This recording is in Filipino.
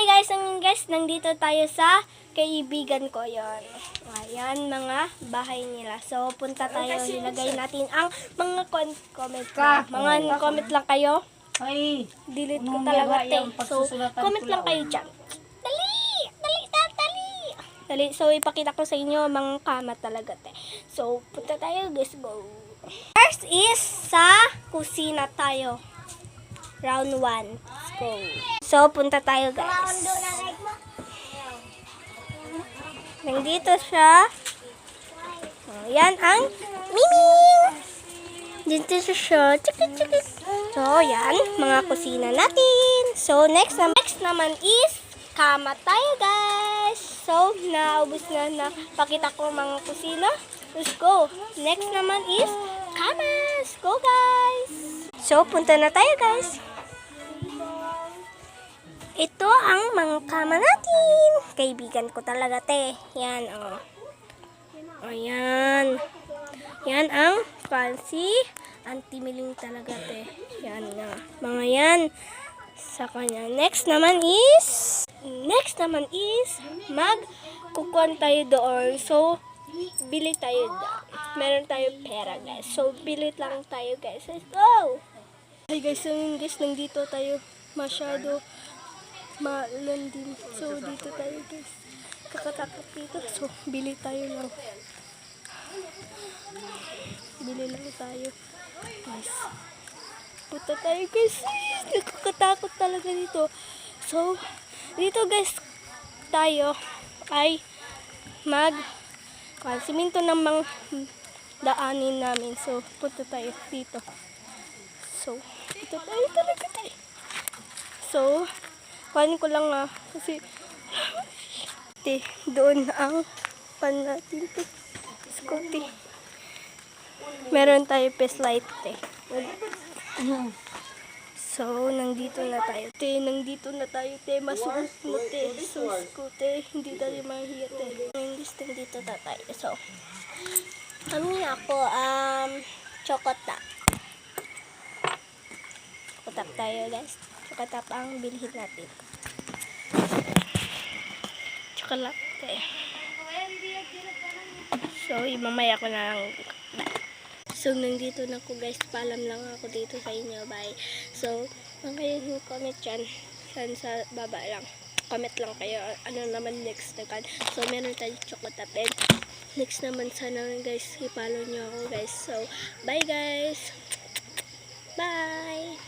guys, nandito tayo sa kaibigan ko yon. Ayan, mga bahay nila. So, punta tayo, ilagay natin ang mga comment. Mga comment lang kayo. Ay, Delete ko talaga, te. So, comment lang kayo dyan. Dali. So, ipakita ko sa inyo mga kama talaga, te. So, punta tayo, guys, go. First is sa kusina tayo. Round 1. Let's go. So, punta tayo, guys. Nandito siya. Yan ang Miming. Dito siya. So, yan. Mga kusina natin. So, next naman is kama tayo, guys. So, naubos na pakita ko mga kusina. Let's go. Next naman is kama. Let's go, guys. So, punta na tayo, guys. Ito ang mga kama natin. Kaibigan ko talaga, te. Yan, oh. Ayan. Yan ang fancy anti-miling talaga, te. Yan na. Mga yan. Sa kanya. Next naman is magkukuhan tayo doon. So, bili tayo doon. Meron tayo pera, guys. So, bili lang tayo, guys. Let's go! Hey, guys. So, nandito tayo masyado malandin. So, dito tayo, guys. Kakatakot dito. So, bili tayo lang. Bili lang tayo, guys. Punta tayo, guys. Nakakatakot talaga dito. So, dito, guys, tayo ay siminto ng mga daanin namin. So, punta tayo dito. So, punta tayo talaga tayo. So, kuhanin ko lang kasi doon ang pan natin, scooty. Meron tayo light, So, nandito na tayo, masuot mo, So, scooty, hindi tayo mahiya, Nandito na tayo. So, kami ako, chocotap. Chocotap tayo, guys. Chocotap ang bilhin natin. Chocolate. So, mamaya ko na lang. So, nandito na ako, guys. Paalam lang ako dito sa inyo. Bye. So, kayo comment dyan. Saan sa baba lang. Comment lang kayo. Ano naman next na kan. So, meron tayo chocolate. And next naman sana, guys, i-follow nyo ako, guys. So, bye, guys. Bye.